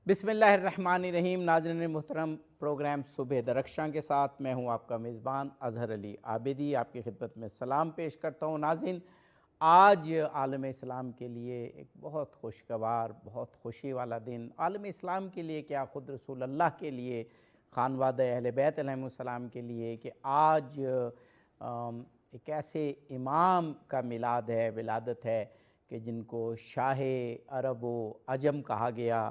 بسم اللہ الرحمن الرحیم۔ ناظرین محترم، پروگرام صبح درخشاں کے ساتھ میں ہوں آپ کا میزبان اظہر علی عابدی، آپ کی خدمت میں سلام پیش کرتا ہوں۔ ناظرین، آج عالم اسلام کے لیے ایک بہت خوشگوار، بہت خوشی والا دن، عالم اسلام کے لیے کیا، خود رسول اللہ کے لیے، خانوادہ اہل بیت علیہ السلام کے لیے، کہ آج ایک ایسے امام کا میلاد ہے، ولادت ہے کہ جن کو شاہ عرب و عجم کہا گیا،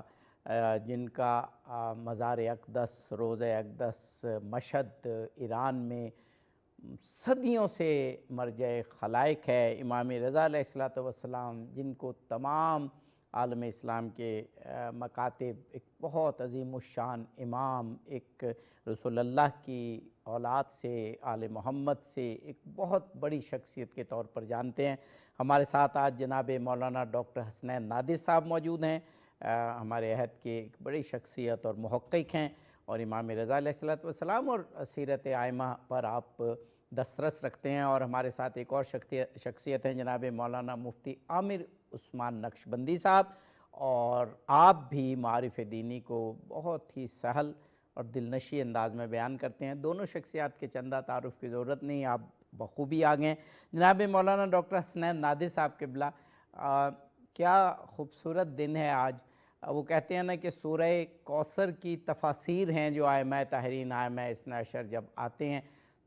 جن کا مزار اقدس، روضہ اقدس مشہد ایران میں صدیوں سے مرجع خلائق ہے، امام رضا علیہ السلام، جن کو تمام عالم اسلام کے مکاتب، ایک بہت عظیم الشان امام، ایک رسول اللہ کی اولاد سے، آل محمد سے ایک بہت بڑی شخصیت کے طور پر جانتے ہیں۔ ہمارے ساتھ آج جناب مولانا ڈاکٹر حسنین نادر صاحب موجود ہیں، ہمارے عہد کے ایک بڑی شخصیت اور محقق ہیں، اور امام رضا علیہ السلام اور سیرت ائمہ پر آپ دسترس رکھتے ہیں۔ اور ہمارے ساتھ ایک اور شخصیت ہیں جناب مولانا مفتی عامر عثمان نقشبندی صاحب، اور آپ بھی معارف دینی کو بہت ہی سہل اور دلنشیں انداز میں بیان کرتے ہیں۔ دونوں شخصیات کے چندہ تعارف کی ضرورت نہیں، آپ بخوبی آ گئے۔ جناب مولانا ڈاکٹر حسنین نادر صاحب قبلہ، کیا خوبصورت دن ہے آج۔ وہ کہتے ہیں نا کہ سورہ کوثر کی تفاسیر ہیں جو ائمہ طاہرین، ائمہ اثنا عشر جب آتے ہیں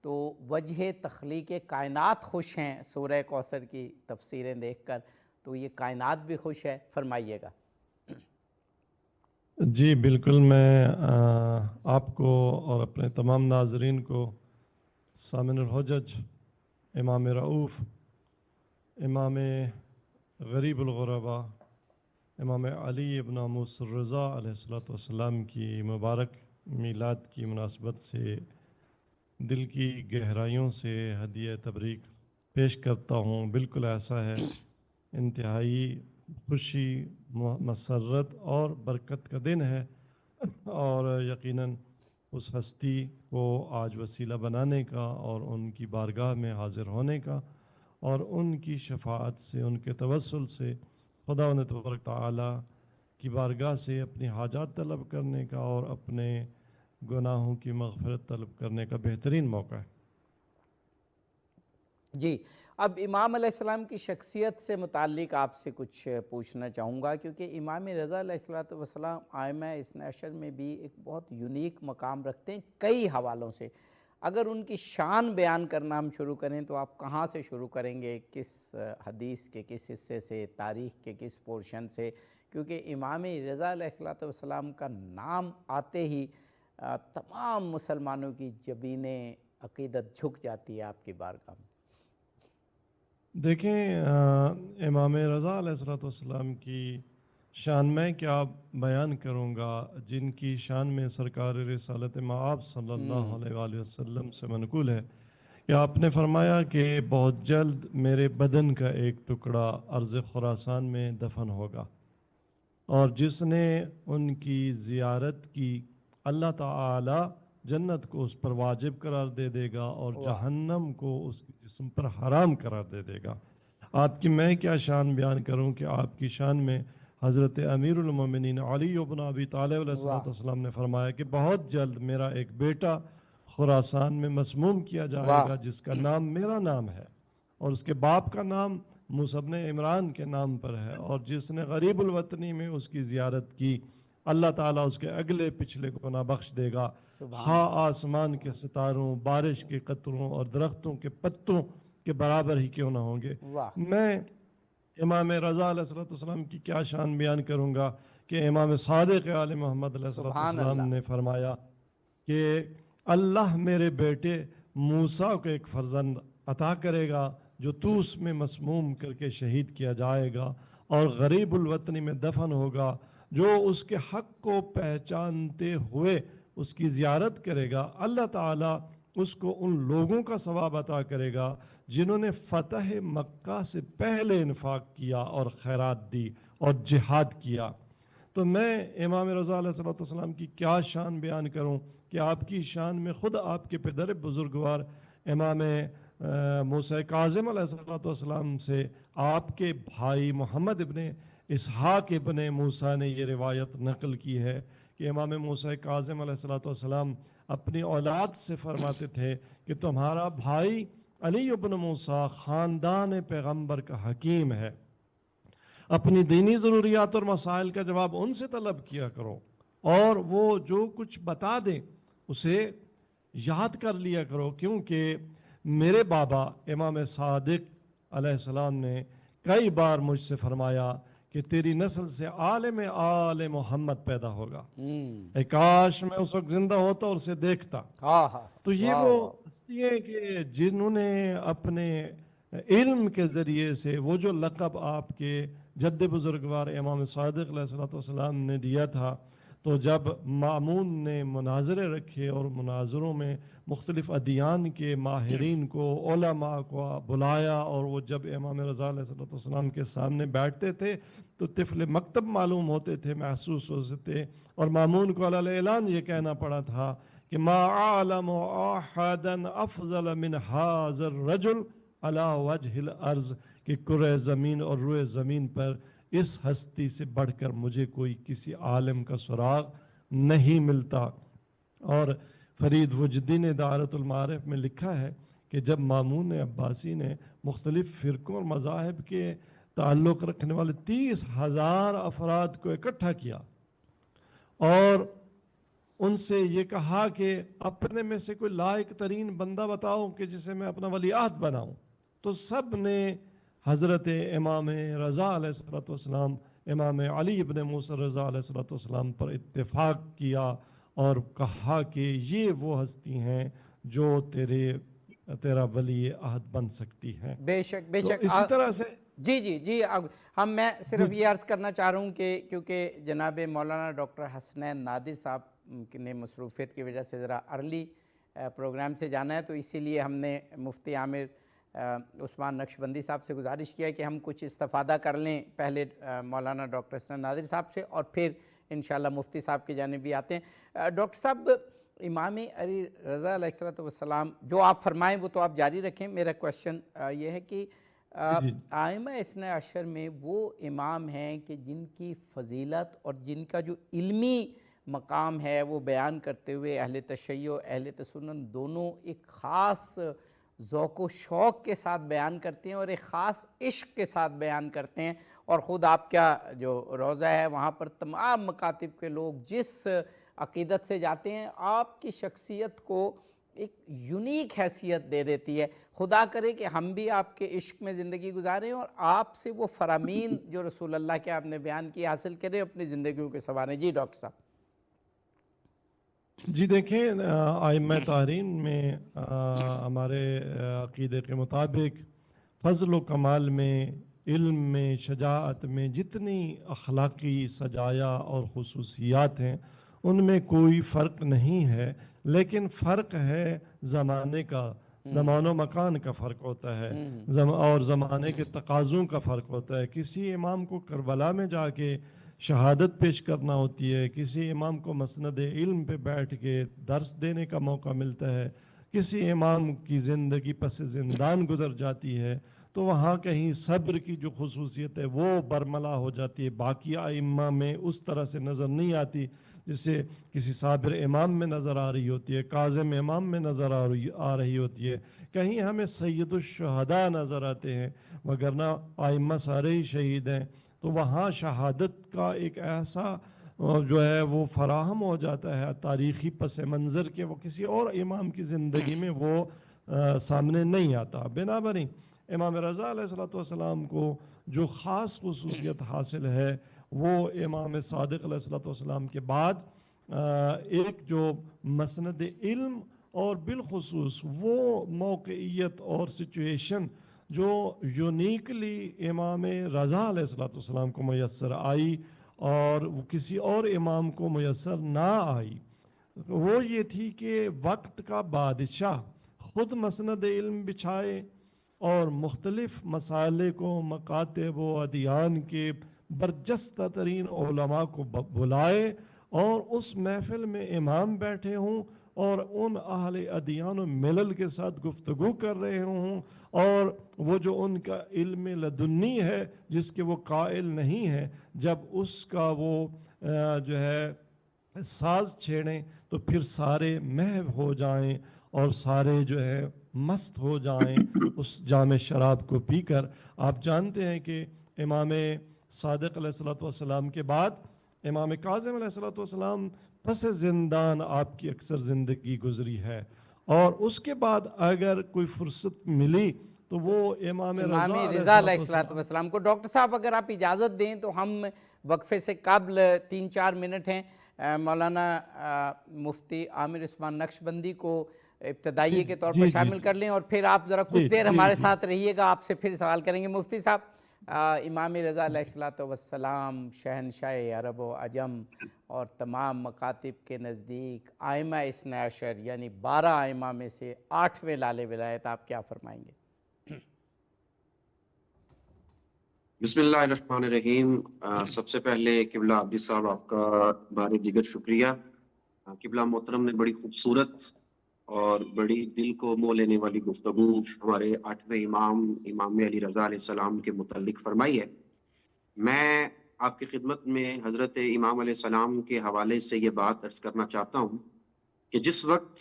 تو وجہ تخلیق کائنات خوش ہیں سورہ کوثر کی تفسیریں دیکھ کر، تو یہ کائنات بھی خوش ہے، فرمائیے گا۔ جی بالکل، میں آپ کو اور اپنے تمام ناظرین کو سامن الحجج، امام رؤوف، امام غریب الغرباء، امام علی ابن موسی الرضا علیہ السلام کی مبارک میلاد کی مناسبت سے دل کی گہرائیوں سے ہدیہ تبریک پیش کرتا ہوں۔ بالکل ایسا ہے، انتہائی خوشی، مسرت اور برکت کا دن ہے، اور یقیناً اس ہستی کو آج وسیلہ بنانے کا اور ان کی بارگاہ میں حاضر ہونے کا اور ان کی شفاعت سے، ان کے توسل سے خداوند تبارک تعالیٰ کی بارگاہ سے اپنی حاجات طلب کرنے کا اور اپنے گناہوں کی مغفرت طلب کرنے کا بہترین موقع ہے۔ جی، اب امام علیہ السلام کی شخصیت سے متعلق آپ سے کچھ پوچھنا چاہوں گا، کیونکہ امام رضا علیہ السلام ائمہ اثنا عشر میں بھی ایک بہت یونیک مقام رکھتے ہیں کئی حوالوں سے۔ اگر ان کی شان بیان کرنا ہم شروع کریں تو آپ کہاں سے شروع کریں گے، کس حدیث کے کس حصے سے، تاریخ کے کس پورشن سے؟ کیونکہ امام رضا علیہ السلام کا نام آتے ہی تمام مسلمانوں کی جبینیں عقیدت جھک جاتی ہے آپ کی بارگاہ میں۔ دیکھیں، امام رضا علیہ السلام کی شان میں کیا بیان کروں گا، جن کی شان میں سرکار رسالت مآب صلی اللہ علیہ وآلہ وسلم سے منقول ہے کہ آپ نے فرمایا کہ بہت جلد میرے بدن کا ایک ٹکڑا ارض خراسان میں دفن ہوگا، اور جس نے ان کی زیارت کی اللہ تعالی جنت کو اس پر واجب قرار دے دے گا اور جہنم کو اس کے جسم پر حرام قرار دے دے گا۔ آپ کی میں کیا شان بیان کروں کہ آپ کی شان میں حضرت امیر المومنین علی بن ابی طالب علیہ السلام نے فرمایا کہ بہت جلد میرا ایک بیٹا خراسان میں مسموم کیا جائے گا جس کا نام میرا نام ہے، اور اس کے باپ کا نام موسیٰ بن عمران کے نام پر ہے، اور جس نے غریب الوطنی میں اس کی زیارت کی اللہ تعالیٰ اس کے اگلے پچھلے گناہ بخش دے گا، خواہ آسمان کے ستاروں، بارش کے قطروں اور درختوں کے پتوں کے برابر ہی کیوں نہ ہوں گے۔ میں امام رضا علیہ السلام کی کیا شان بیان کروں گا کہ امام صادق آل محمد علیہ السلام نے فرمایا کہ اللہ میرے بیٹے موسیٰ کو ایک فرزند عطا کرے گا جو تو اس میں مسموم کر کے شہید کیا جائے گا اور غریب الوطنی میں دفن ہوگا، جو اس کے حق کو پہچانتے ہوئے اس کی زیارت کرے گا اللہ تعالیٰ اس کو ان لوگوں کا ثواب عطا کرے گا جنہوں نے فتح مکہ سے پہلے انفاق کیا اور خیرات دی اور جہاد کیا۔ تو میں امام رضا علیہ السلام کی کیا شان بیان کروں کہ آپ کی شان میں خود آپ کے پدر بزرگوار امام موسیٰ کاظم علیہ السلام سے آپ کے بھائی محمد ابن اسحاق ابن موسیٰ نے یہ روایت نقل کی ہے کہ امام موسیٰ کاظم علیہ السلام اپنی اولاد سے فرماتے تھے کہ تمہارا بھائی علی ابن موسیٰ خاندان پیغمبر کا حکیم ہے، اپنی دینی ضروریات اور مسائل کا جواب ان سے طلب کیا کرو، اور وہ جو کچھ بتا دیں اسے یاد کر لیا کرو، کیونکہ میرے بابا امام صادق علیہ السلام نے کئی بار مجھ سے فرمایا کہ تیری نسل سے عالم آل محمد پیدا ہوگا۔ اے کاش میں اس وقت زندہ ہوتا اور اسے دیکھتا۔ تو یہ وہ ہستی ہیں کہ جنہوں نے اپنے علم کے ذریعے سے وہ جو لقب آپ کے جد بزرگوار امام صادق علیہ السلام نے دیا تھا، تو جب مامون نے مناظرے رکھے اور مناظروں میں مختلف ادیان کے ماہرین کو، علماء کو بلایا، اور وہ جب امام رضا علیہ السلام کے سامنے بیٹھتے تھے تو طفل مکتب معلوم ہوتے تھے، محسوس ہوتے تھے، اور مامون کو علی اعلان یہ کہنا پڑا تھا کہ ما اعلم احدا افضل من هذا الرجل علی وجہ الارض، کہ کرۂ زمین اور روئے زمین پر اس ہستی سے بڑھ کر مجھے کوئی کسی عالم کا سراغ نہیں ملتا۔ اور فرید وجدی نے دائرۃ المعارف میں لکھا ہے کہ جب مامون عباسی نے مختلف فرقوں اور مذاہب کے تعلق رکھنے والے 30,000 افراد کو اکٹھا کیا اور ان سے یہ کہا کہ اپنے میں سے کوئی لائق ترین بندہ بتاؤ کہ جسے میں اپنا ولی عہد بناؤں، تو سب نے حضرت امام رضا علیہ السلام، امام علی ابن موسیٰ رضا علیہ السلام پر اتفاق کیا اور کہا کہ یہ وہ ہستی ہیں جو تیرا ولی عہد بن سکتی ہیں۔ بے شک بے شک۔ اسی طرح سے جی میں صرف یہ عرض کرنا چاہ رہا ہوں کہ کیونکہ جناب مولانا ڈاکٹر حسنین نادر صاحب نے مصروفیت کی وجہ سے ذرا ارلی پروگرام سے جانا ہے، تو اسی لیے ہم نے مفتی عامر عثمان نقشبندی صاحب سے گزارش کیا کہ ہم کچھ استفادہ کر لیں پہلے مولانا ڈاکٹر حسنین نادر صاحب سے، اور پھر انشاءاللہ مفتی صاحب کی جانب بھی آتے ہیں۔ ڈاکٹر صاحب، امام علی رضا علیہ السلام جو آپ فرمائیں وہ تو آپ جاری رکھیں، میرا کویشچن یہ ہے کہ ائمہ اثنا عشر میں وہ امام ہیں کہ جن کی فضیلت اور جن کا جو علمی مقام ہے وہ بیان کرتے ہوئے اہل تشیع اہل تسنن دونوں ایک خاص ذوق و شوق کے ساتھ بیان کرتے ہیں اور ایک خاص عشق کے ساتھ بیان کرتے ہیں، اور خود آپ کا جو روضہ ہے وہاں پر تمام مکاتب کے لوگ جس عقیدت سے جاتے ہیں، آپ کی شخصیت کو ایک یونیک حیثیت دے دیتی ہے۔ خدا کرے کہ ہم بھی آپ کے عشق میں زندگی گزاریں اور آپ سے وہ فرامین جو رسول اللہ کے آپ نے بیان کی حاصل کریں، اپنی زندگیوں کے سنواریں۔ جی ڈاکٹر صاحب۔ جی دیکھیں، ائمہ طاہرین میں ہمارے عقیدے کے مطابق فضل و کمال میں، علم میں، شجاعت میں جتنی اخلاقی سجایا اور خصوصیات ہیں ان میں کوئی فرق نہیں ہے، لیکن فرق ہے زمانے کا، زمان و مکان کا فرق ہوتا ہے، اور زمانے کے تقاضوں کا فرق ہوتا ہے۔ کسی امام کو کربلا میں جا کے شہادت پیش کرنا ہوتی ہے، کسی امام کو مسند علم پہ بیٹھ کے درس دینے کا موقع ملتا ہے، کسی امام کی زندگی پس زندان گزر جاتی ہے، تو وہاں کہیں صبر کی جو خصوصیت ہے وہ برملا ہو جاتی ہے، باقی ائمہ میں اس طرح سے نظر نہیں آتی جسے کسی صابر امام میں نظر آ رہی ہوتی ہے، کاظم امام میں نظر آ رہی ہوتی ہے، کہیں ہمیں سید الشہداء نظر آتے ہیں، وگرنہ ائمہ سارے ہی شہید ہیں۔ تو وہاں شہادت کا ایک ایسا جو ہے وہ فراہم ہو جاتا ہے تاریخی پس منظر کے، وہ کسی اور امام کی زندگی میں وہ سامنے نہیں آتا۔ بنابراین امام رضا علیہ السلام کو جو خاص خصوصیت حاصل ہے وہ امام صادق علیہ السلام کے بعد ایک جو مسند علم اور بالخصوص وہ موقعیت اور سچویشن جو یونیکلی امام رضا علیہ السلام کو میسر آئی اور وہ کسی اور امام کو میسر نہ آئی، وہ یہ تھی کہ وقت کا بادشاہ خود مسند علم بچھائے اور مختلف مسائل کو مکاتب و ادیان کے برجستہ ترین علماء کو بلائے اور اس محفل میں امام بیٹھے ہوں اور ان اہل ادیان و ملل کے ساتھ گفتگو کر رہے ہوں، اور وہ جو ان کا علم لدنی ہے جس کے وہ قائل نہیں ہے، جب اس کا وہ جو ہے ساز چھیڑیں تو پھر سارے محو ہو جائیں اور سارے جو ہے مست ہو جائیں اس جام شراب کو پی کر۔ آپ جانتے ہیں کہ امام صادق علیہ السلام کے بعد امام کاظم علیہ السلام پس زندان آپ کی اکثر زندگی گزری ہے، اور اس کے بعد اگر کوئی فرصت ملی تو وہ امام امام رضا رضا علیہ علیہ السلام کو۔ ڈاکٹر صاحب اگر آپ اجازت دیں تو ہم وقفے سے قبل 3-4 منٹ ہیں مولانا مفتی عامر عثمان نقشبندی کو ابتدائیے کے طور پر جی شامل کر لیں، اور پھر آپ ذرا جی کچھ دیر جی ہمارے جی ساتھ رہیے گا، آپ سے پھر سوال کریں گے۔ مفتی صاحب، امام رضا علیہ السلام شہنشاہ عرب و عجم اور تمام مکاتب کے نزدیک ائمہ اثنی عشر یعنی 12 ائمہ میں سے 8ویں لال ولایت، آپ کیا فرمائیں گے؟ بسم اللہ الرحمن الرحیم۔ سب سے پہلے قبلہ عبدی صاحب آپ کا بار دیگر شکریہ۔ قبلہ محترم نے بڑی خوبصورت اور بڑی دل کو مو لینے والی گفتگو ہمارے 8ویں امام علی رضا علیہ السلام کے متعلق فرمائی ہے۔ میں آپ کی خدمت میں حضرت امام علیہ السلام کے حوالے سے یہ بات عرض کرنا چاہتا ہوں کہ جس وقت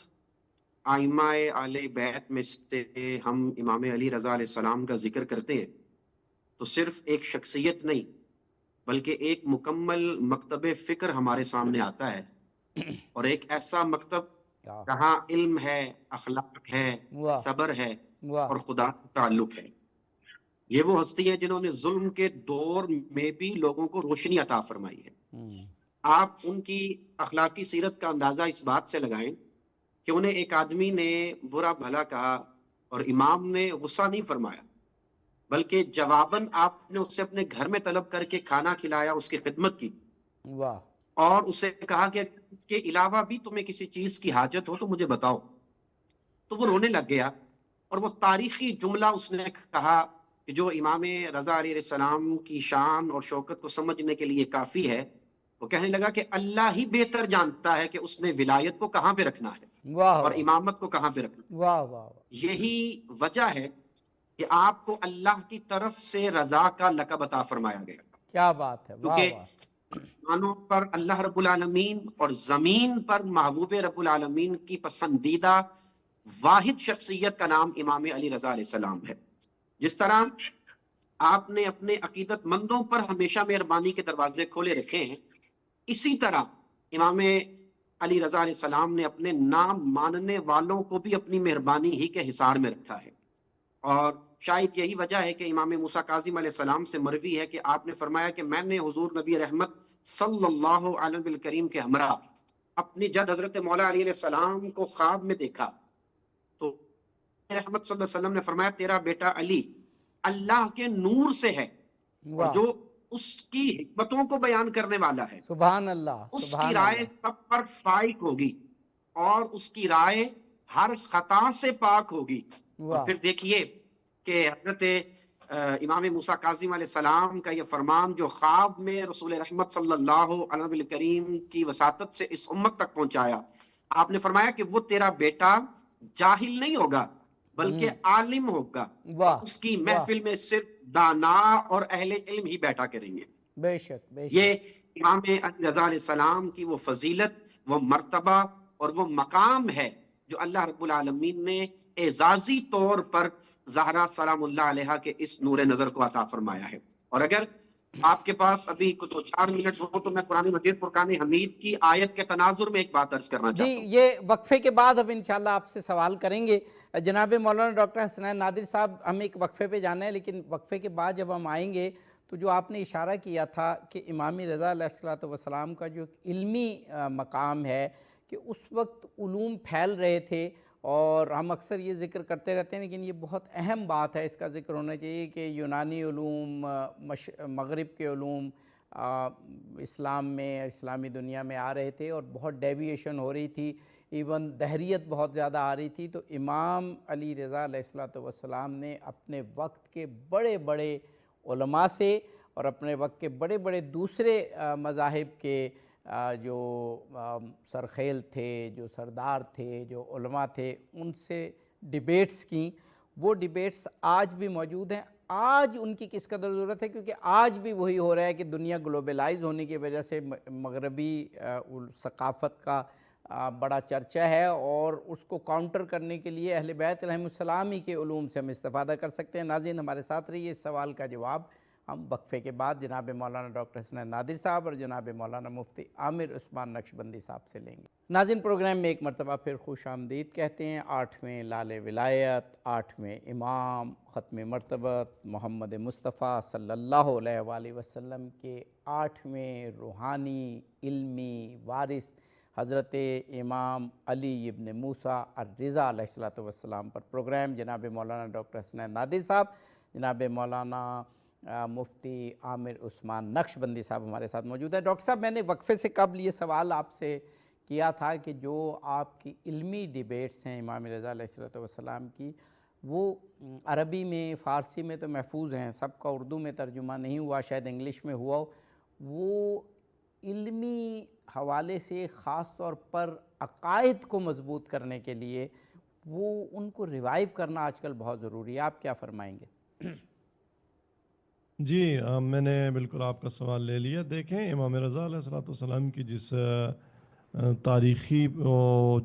ائمہ اہل بیت میں سے ہم امام علی رضا علیہ السلام کا ذکر کرتے ہیں تو صرف ایک شخصیت نہیں بلکہ ایک مکمل مکتب فکر ہمارے سامنے آتا ہے، اور ایک ایسا مکتب جہاں علم ہے، اخلاق ہے، واہ صبر ہے واہ اور خدا کا تعلق ہے۔ یہ وہ ہستی ہے جنہوں نے ظلم کے دور میں بھی لوگوں کو روشنی عطا فرمائی ہے۔ آپ ان کی اخلاقی سیرت کا اندازہ اس بات سے لگائیں کہ انہیں ایک آدمی نے برا بھلا کہا اور امام نے غصہ نہیں فرمایا، بلکہ جواباً آپ نے اسے اپنے گھر میں طلب کر کے کھانا کھلایا، اس کی خدمت کی، واہ اور اسے کہا کہ اس کے علاوہ بھی تمہیں کسی چیز کی حاجت ہو تو مجھے بتاؤ۔ تو وہ رونے لگ گیا، اور وہ تاریخی جملہ اس نے کہا کہ جو امام رضا علیہ السلام کی شان اور شوکت کو سمجھنے کے لیے کافی ہے۔ وہ کہنے لگا کہ اللہ ہی بہتر جانتا ہے کہ اس نے ولایت کو کہاں پہ رکھنا ہے واہ اور امامت کو کہاں پہ رکھنا ہے۔ واہ واہ واہ، یہی وجہ ہے کہ آپ کو اللہ کی طرف سے رضا کا لقب عطا فرمایا گیا، کیا بات ہے، واہ کیونکہ واہ، آسمانوں پر اللہ رب العالمین اور زمین پر محبوب رب العالمین کی پسندیدہ واحد شخصیت کا نام امام علی رضا علیہ السلام ہے۔ جس طرح آپ نے اپنے عقیدت مندوں پر ہمیشہ مہربانی کے دروازے کھولے رکھے ہیں، اسی طرح امام علی رضا علیہ السلام نے اپنے نام ماننے والوں کو بھی اپنی مہربانی ہی کے حصار میں رکھا ہے۔ اور شاید یہی وجہ ہے کہ امام موسیٰ کاظم علیہ السلام سے مروی ہے کہ آپ نے فرمایا کہ میں نے حضور نبی رحمت صلی اللہ علیہ وسلم کے ہمراہ اپنی جد حضرت مولا علی علیہ السلام کو خواب میں دیکھا، تو رحمت صلی اللہ علیہ وسلم نے فرمایا تیرا بیٹا علی اللہ کے نور سے ہے، اور واہ، جو اس کی حکمتوں کو بیان کرنے والا ہے سبحان اللہ اس کی سبحان رائے اللہ، سب پر فائق ہوگی، اور اس کی رائے ہر خطا سے پاک ہوگی۔ اور واہ پھر دیکھیے کہ حضرت امام موسیٰ کاظم علیہ السلام کا یہ فرمان جو خواب میں رسول رحمت صلی اللہ علیہ وسلم کی وساطت سے اس امت تک پہنچایا، آپ نے فرمایا کہ وہ تیرا بیٹا جاہل نہیں ہوگا بلکہ عالم ہوگا، اور واہ اس کی واہ، محفل میں صرف دانا اور اہل علم ہی بیٹھا کریں گے۔ بے شک بے یہ شک، امام علی رضا علیہ السلام کی وہ فضیلت، وہ مرتبہ اور وہ مقام ہے جو اللہ رب العالمین نے اعزازی طور پر زہرا سلام اللہ علیہا کے اس نور نظر کو عطا فرمایا ہے۔ اور اگر آپ کے پاس ابھی کچھ 4 منٹ ہو تو میں قرآن مجید فرقان حمید کی آیت کے تناظر میں ایک بات عرض کرنا جی چاہتا ہوں۔ یہ وقفے کے بعد اب انشاءاللہ آپ سے سوال کریں گے جناب مولانا ڈاکٹر حسنین نادر صاحب۔ ہم ایک وقفے پہ جانا ہے، لیکن وقفے کے بعد جب ہم آئیں گے تو جو آپ نے اشارہ کیا تھا کہ امام رضا علیہ السلام کا جو علمی مقام ہے کہ اس وقت علوم پھیل رہے تھے، اور ہم اکثر یہ ذکر کرتے رہتے ہیں لیکن یہ بہت اہم بات ہے، اس کا ذکر ہونا چاہیے کہ یونانی علوم، مغرب کے علوم اسلام میں، اسلامی دنیا میں آ رہے تھے، اور بہت ڈیویشن ہو رہی تھی، ایون دہریت بہت زیادہ آ رہی تھی۔ تو امام علی رضا علیہ السلام نے اپنے وقت کے بڑے بڑے علماء سے اور اپنے وقت کے بڑے بڑے دوسرے مذاہب کے جو سرخیل تھے، جو سردار تھے، جو علماء تھے، ان سے ڈیبیٹس کیں، وہ ڈیبیٹس آج بھی موجود ہیں۔ آج ان کی کس قدر ضرورت ہے، کیونکہ آج بھی وہی ہو رہا ہے کہ دنیا گلوبلائز ہونے کی وجہ سے مغربی ثقافت کا بڑا چرچا ہے، اور اس کو کاؤنٹر کرنے کے لیے اہل بیت علیہم السلام ہی کے علوم سے ہم استفادہ کر سکتے ہیں۔ ناظرین ہمارے ساتھ رہیے، اس سوال کا جواب ہم وقفے کے بعد جناب مولانا ڈاکٹر حسنین نادر صاحب اور جناب مولانا مفتی عامر عثمان نقشبندی صاحب سے لیں گے۔ ناظرین پروگرام میں ایک مرتبہ پھر خوش آمدید کہتے ہیں۔ 8ویں لال ولایت، 8ویں امام، ختم مرتبت محمد مصطفیٰ صلی اللہ علیہ وآلہ وسلم کے 8ویں روحانی علمی وارث حضرت امام علی ابن موسیٰ الرضا علیہ السلام پر پروگرام جناب مولانا ڈاکٹر حسنین نادر صاحب، جناب مولانا مفتی عامر عثمان نقشبندی صاحب ہمارے ساتھ موجود ہیں۔ ڈاکٹر صاحب، میں نے وقفے سے قبل یہ سوال آپ سے کیا تھا کہ جو آپ کی علمی ڈیبیٹس ہیں امام رضا علیہ السلام کی، وہ عربی میں، فارسی میں تو محفوظ ہیں، سب کا اردو میں ترجمہ نہیں ہوا، شاید انگلش میں ہوا ہو، وہ علمی حوالے سے خاص طور پر عقائد کو مضبوط کرنے کے لیے وہ ان کو ریوائیو کرنا آج کل بہت ضروری ہے، آپ کیا فرمائیں گے؟ جی، میں نے بالکل آپ کا سوال لے لیا۔ دیکھیں، امام رضا علیہ السلام کی جس تاریخی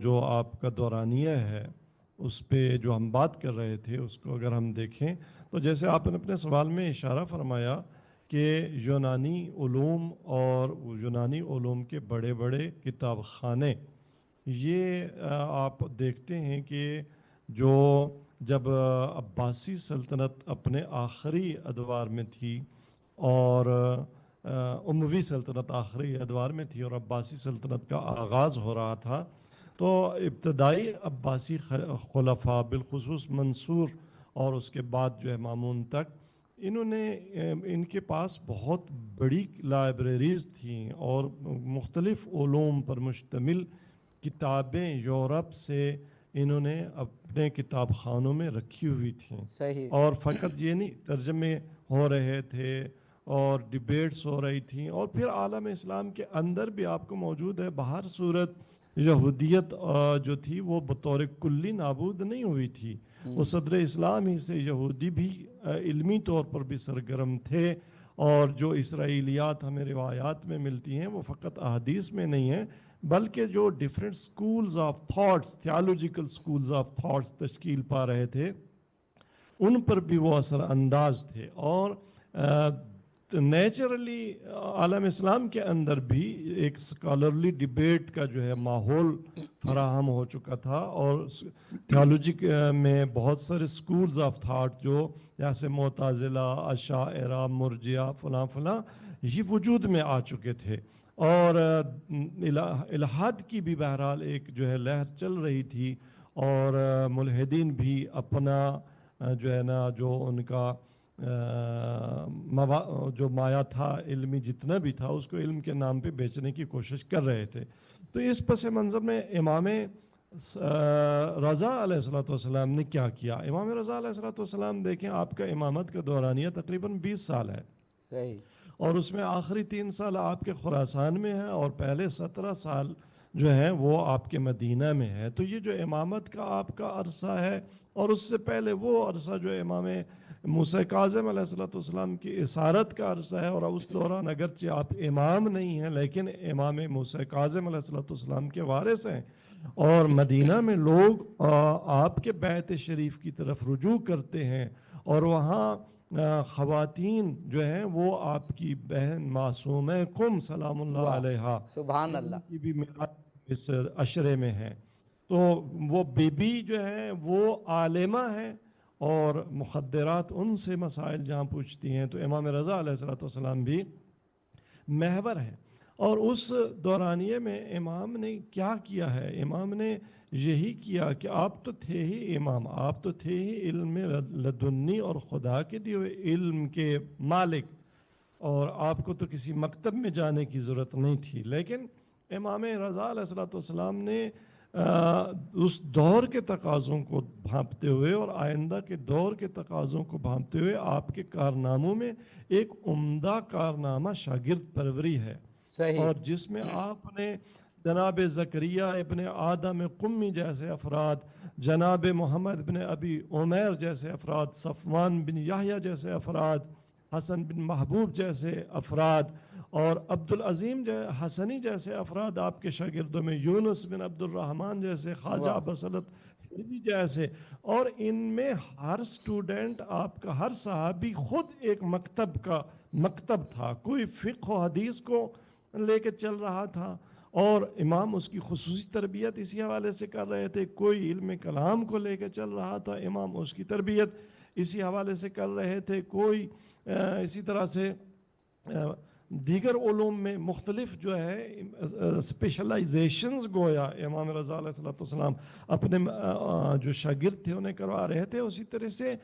جو آپ کا دورانیہ ہے، اس پہ جو ہم بات کر رہے تھے، اس کو اگر ہم دیکھیں تو جیسے آپ نے اپنے سوال میں اشارہ فرمایا کہ یونانی علوم اور یونانی علوم کے بڑے بڑے کتاب خانے، یہ آپ دیکھتے ہیں کہ جو جب عباسی سلطنت اپنے آخری ادوار میں تھی اور اموی سلطنت آخری ادوار میں تھی اور عباسی سلطنت کا آغاز ہو رہا تھا، تو ابتدائی عباسی خلفاء بالخصوص منصور اور اس کے بعد جو ہے مامون تک، انہوں نے ان کے پاس بہت بڑی لائبریریز تھیں اور مختلف علوم پر مشتمل کتابیں یورپ سے انہوں نے اپنے کتاب خانوں میں رکھی ہوئی تھیں۔ صحیح۔ اور فقط یہ نہیں، ترجمے ہو رہے تھے اور ڈیبیٹس ہو رہی تھیں، اور پھر عالم اسلام کے اندر بھی آپ کو موجود ہے۔ بہر صورت یہودیت جو تھی وہ بطور کلی نابود نہیں ہوئی تھی، وہ صدر اسلام ہی سے یہودی بھی علمی طور پر بھی سرگرم تھے، اور جو اسرائیلیات ہمیں روایات میں ملتی ہیں وہ فقط احادیث میں نہیں ہیں، بلکہ جو different schools of thoughts, theological schools of thoughts تشکیل پا رہے تھے، ان پر بھی وہ اثر انداز تھے۔ اور نیچرلی عالم اسلام کے اندر بھی ایک سکالرلی ڈیبیٹ کا جو ہے ماحول فراہم ہو چکا تھا، اور تھیالوجک میں بہت سارے سکولز آف تھاٹ جو جیسے معتزلہ، اشاعرہ، مرجئہ، فلاں فلاں، یہ وجود میں آ چکے تھے، اور الہاد کی بھی بہرحال ایک جو ہے لہر چل رہی تھی، اور ملحدین بھی اپنا جو ہے نا، جو ان کا جو مایا تھا علمی جتنا بھی تھا، اس کو علم کے نام پہ بیچنے کی کوشش کر رہے تھے۔ تو اس پس منظر میں امام رضا علیہ السلام نے کیا کیا؟ امام رضا علیہ السلام دیکھیں، آپ کا امامت کا دورانیہ تقریباً 20 سال ہے، صحیح، اور اس میں آخری 3 سال آپ کے خراسان میں ہیں، اور پہلے 17 سال جو ہے وہ آپ کے مدینہ میں ہے۔ تو یہ جو امامت کا آپ کا عرصہ ہے، اور اس سے پہلے وہ عرصہ جو امام موسیٰ کاظم علیہ السلام کی اسارت کا عرصہ ہے، اور اس دوران اگرچہ آپ امام نہیں ہیں لیکن امام موسیٰ کاظم علیہ السلام کے وارث ہیں، اور مدینہ میں لوگ آپ کے بیت شریف کی طرف رجوع کرتے ہیں، اور وہاں خواتین جو ہیں وہ آپ کی بہن معصومہ کم سلام اللہ علیہا، سبحان اللہ، کی بھی میراث اس عشرے میں ہے۔ تو وہ بی بی جو ہے وہ عالمہ ہے، اور مخدرات ان سے مسائل جہاں پوچھتی ہیں، تو امام رضا علیہ السلام بھی محور ہیں۔ اور اس دورانیے میں امام نے کیا کیا ہے؟ امام نے یہی کیا کہ آپ تو تھے ہی امام، آپ تو تھے ہی علم لدنی اور خدا کے دیے ہوئے علم کے مالک، اور آپ کو تو کسی مکتب میں جانے کی ضرورت نہیں تھی، لیکن امام رضا علیہ السلام نے اس دور کے تقاضوں کو بھانپتے ہوئے اور آئندہ کے دور کے تقاضوں کو بھانپتے ہوئے آپ کے کارناموں میں ایک عمدہ کارنامہ شاگرد پروری ہے۔ صحیح. اور جس میں آپ نے جناب زکریا ابن آدم قمی جیسے افراد، جناب محمد بن ابی عمیر جیسے افراد، صفوان بن یحییٰ جیسے افراد، حسن بن محبوب جیسے افراد، اور عبد العظیم حسنی جیسے افراد آپ کے شاگردوں میں، یونس بن عبد الرحمن جیسے، خواجہ بسلط فرید جیسے، اور ان میں ہر سٹوڈنٹ آپ کا، ہر صحابی خود ایک مکتب تھا. کوئی فقہ و حدیث کو لے کے چل رہا تھا اور امام اس کی خصوصی تربیت اسی حوالے سے کر رہے تھے. کوئی علم کلام کو لے کے چل رہا تھا، امام اس کی تربیت اسی حوالے سے کر رہے تھے. کوئی اسی طرح سے دیگر علوم میں مختلف جو ہے اسپیشلائزیشنز گویا امام رضا علیہ السلام اپنے جو شاگرد تھے انہیں کروا رہے تھے. اسی طرح سے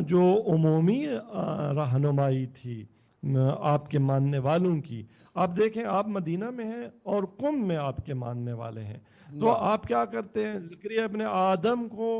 جو عمومی رہنمائی تھی آپ کے ماننے والوں کی، آپ دیکھیں آپ مدینہ میں ہیں اور قم میں آپ کے ماننے والے ہیں، تو آپ کیا کرتے ہیں، زکریا ابن آدم کو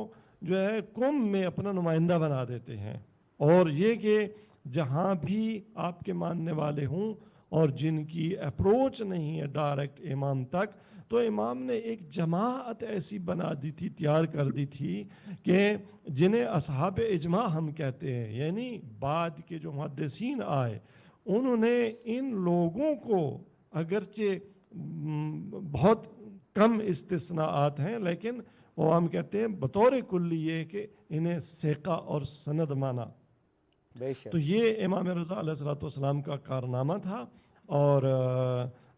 جو ہے قم میں اپنا نمائندہ بنا دیتے ہیں. اور یہ کہ جہاں بھی آپ کے ماننے والے ہوں اور جن کی اپروچ نہیں ہے ڈائریکٹ امام تک، تو امام نے ایک جماعت ایسی بنا دی تھی، تیار کر دی تھی کہ جنہیں اصحاب اجماع ہم کہتے ہیں، یعنی بعد کے جو محدثین آئے انہوں نے ان لوگوں کو، اگرچہ بہت کم استثناءات ہیں لیکن وہ ہم کہتے ہیں بطور کلی یہ کہ انہیں ثقہ اور سند مانا. تو یہ امام رضا علیہ السلام کا کارنامہ تھا. اور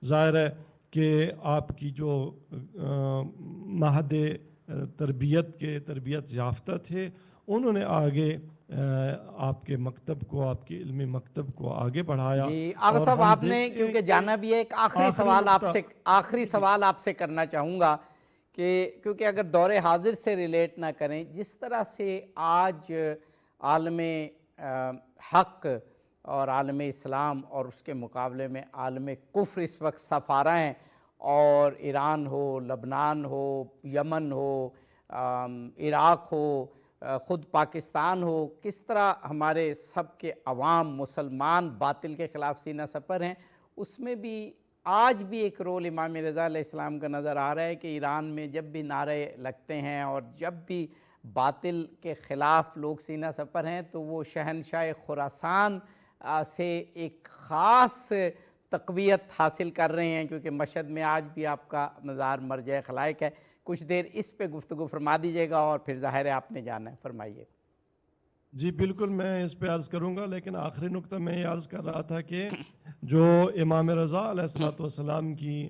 ظاہر ہے کہ آپ کی جو مہد تربیت یافتہ تھے، انہوں نے آگے آپ کے مکتب کو، آپ کے علمی مکتب کو آگے بڑھایا. جی آغا صاحب، آپ نے کیونکہ جانا بھی ہے، ایک آخری سوال آپ سے کرنا چاہوں گا کہ کیونکہ اگر دور حاضر سے ریلیٹ نہ کریں، جس طرح سے آج عالم حق اور عالم اسلام اور اس کے مقابلے میں عالم کفر اس وقت سفارہ ہیں، اور ایران ہو، لبنان ہو، یمن ہو، عراق ہو، خود پاکستان ہو، کس طرح ہمارے سب کے عوام مسلمان باطل کے خلاف سینہ سپر ہیں، اس میں بھی آج بھی ایک رول امام رضا علیہ السلام کا نظر آ رہا ہے کہ ایران میں جب بھی نعرے لگتے ہیں اور جب بھی باطل کے خلاف لوگ سینہ سپر ہیں تو وہ شہنشاہ خراسان سے ایک خاص تقویت حاصل کر رہے ہیں، کیونکہ مشہد میں آج بھی آپ کا مزار مرجع خلائق ہے. کچھ دیر اس پہ گفتگو فرما دیجیے گا اور پھر ظاہر ہے آپ نے جانا ہے، فرمائیے. جی بالکل، میں اس پہ عرض کروں گا، لیکن آخری نقطہ میں یہ عرض کر رہا تھا کہ جو امام رضا علیہ السلام کی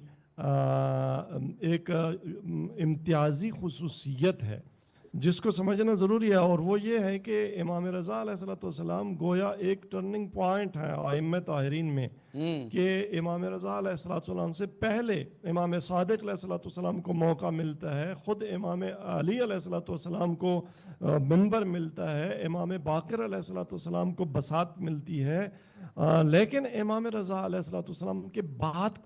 ایک امتیازی خصوصیت ہے جس کو سمجھنا ضروری ہے، اور وہ یہ ہے کہ امام رضا علیہ السلام گویا ایک ٹرننگ پوائنٹ ہے ائمہ طاہرین میں، کہ امام رضا علیہ السلام سے پہلے امام صادق علیہ السلام کو موقع ملتا ہے، خود امام علی علیہ السلام کو منبر ملتا ہے، امام باقر علیہ السلام کو بساط ملتی ہے، لیکن امام رضا علیہ السلام کے بعد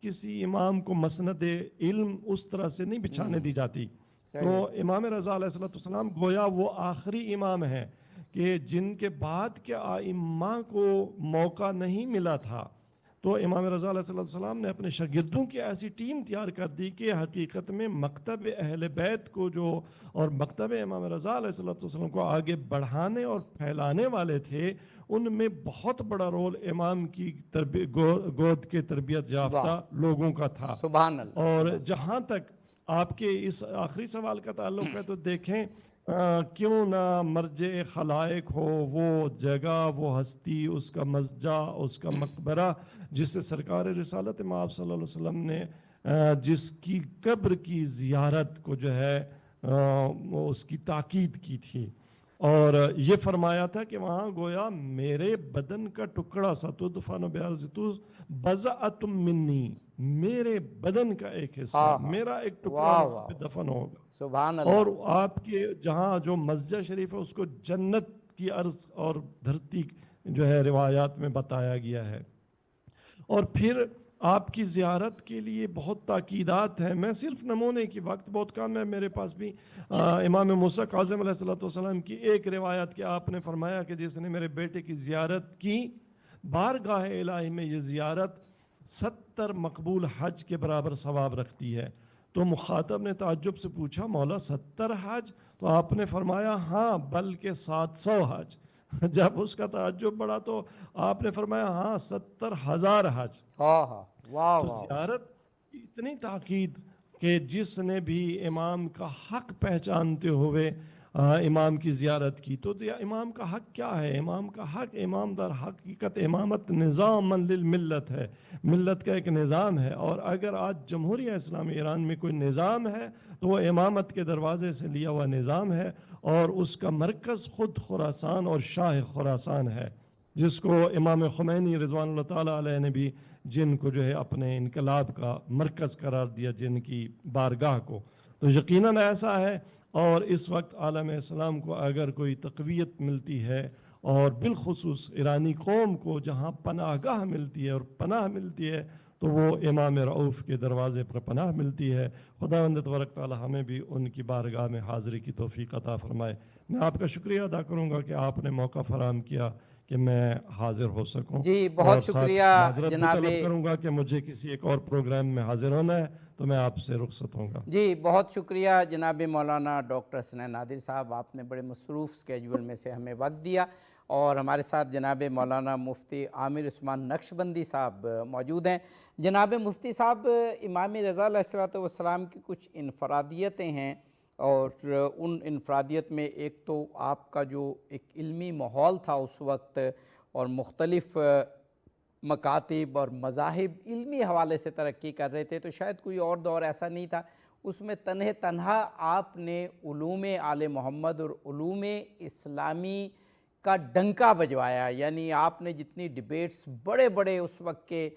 کسی امام کو مسند علم اس طرح سے نہیں بچھانے دی جاتی. تو امام رضا علیہ السلام گویا وہ آخری امام ہیں کہ جن کے بعد کے ائمہ کو موقع نہیں ملا تھا. تو امام رضا علیہ السلام نے اپنے شاگردوں کی ایسی ٹیم تیار کر دی کہ حقیقت میں مکتب اہل بیت کو جو اور مکتب امام رضا علیہ السلام کو آگے بڑھانے اور پھیلانے والے تھے، ان میں بہت بڑا رول امام کی گود کے تربیت یافتہ لوگوں کا تھا. سبحان اللہ. اور جہاں تک آپ کے اس آخری سوال کا تعلق ہے تو دیکھیں کیوں نہ مرجع خلائق ہو وہ جگہ، وہ ہستی، اس کا مسجع، اس کا مقبرہ جسے سرکار رسالت مآب صلی اللہ علیہ وسلم نے جس کی قبر کی زیارت کو جو ہے اس کی تاکید کی تھی، اور یہ فرمایا تھا کہ وہاں گویا میرے بدن کا ٹکڑا سا تدفن بعرض بضعۃ منی، میرے بدن کا ایک حصہ، میرا ایک ٹکڑا وہاں پہ دفن ہوگا. سبحان اللہ. اور آپ کے جہاں جو مسجد شریف ہے اس کو جنت کی عرض اور دھرتی جو ہے روایات میں بتایا گیا ہے. اور پھر آپ کی زیارت کے لیے بہت تاکیدات ہیں. میں صرف نمونے کی، وقت بہت کم ہے میرے پاس بھی، امام موسیٰ کاظم علیہ السلام کی ایک روایت کہ آپ نے فرمایا کہ جس نے میرے بیٹے کی زیارت کی، بارگاہ الہی میں یہ زیارت 70 مقبول حج کے برابر ثواب رکھتی ہے۔ تو مخاطب نے تعجب سے پوچھا مولا 70 حج؟ تو آپ نے فرمایا ہاں بلکہ 700 حج۔ جب اس کا تعجب بڑھا تو آپ نے فرمایا ہاں 70,000 حج۔ ہاں ہاں، واہ تو واہ، زیارت کی اتنی تاکید کہ جس نے بھی امام کا حق پہچانتے ہوئے امام کی زیارت کی، تو امام کا حق کیا ہے؟ امام کا حق، امام در حقیقت امامت نظام للملت ہے، ملت کا ایک نظام ہے۔ اور اگر آج جمہوریہ اسلامی ایران میں کوئی نظام ہے تو وہ امامت کے دروازے سے لیا ہوا نظام ہے، اور اس کا مرکز خود خراسان اور شاہ خراسان ہے، جس کو امام خمینی رضوان اللہ تعالیٰ علیہ نے بھی جن کو جو ہے اپنے انقلاب کا مرکز قرار دیا، جن کی بارگاہ کو، تو یقیناً ایسا ہے۔ اور اس وقت عالم اسلام کو اگر کوئی تقویت ملتی ہے، اور بالخصوص ایرانی قوم کو جہاں پناہ گاہ ملتی ہے اور پناہ ملتی ہے، تو وہ امام رؤوف کے دروازے پر پناہ ملتی ہے۔ خداوند تبارک تعالی ہمیں بھی ان کی بارگاہ میں حاضری کی توفیق عطا فرمائے۔ میں آپ کا شکریہ ادا کروں گا کہ آپ نے موقع فراہم کیا کہ میں حاضر ہو سکوں، جی اور بہت ساتھ شکریہ معذرت بھی جناب، طلب کروں گا کہ مجھے کسی ایک اور پروگرام میں حاضر ہونا ہے تو میں آپ سے رخصت ہوں گا۔ جی بہت شکریہ جناب مولانا ڈاکٹر حسنین نادری صاحب، آپ نے بڑے مصروف سکیجول میں سے ہمیں وقت دیا، اور ہمارے ساتھ جناب مولانا مفتی عامر عثمان نقشبندی صاحب موجود ہیں۔ جناب مفتی صاحب، امام رضا علیہ الصلوۃ والسلام کی کچھ انفرادیتیں ہیں، اور ان انفرادیت میں ایک تو آپ کا جو ایک علمی ماحول تھا اس وقت، اور مختلف مکاتب اور مذاہب علمی حوالے سے ترقی کر رہے تھے، تو شاید کوئی اور دور ایسا نہیں تھا اس میں تنہا آپ نے علوم آل محمد اور علوم اسلامی کا ڈنکا بجوایا۔ یعنی آپ نے جتنی ڈیبیٹس بڑے بڑے اس وقت کے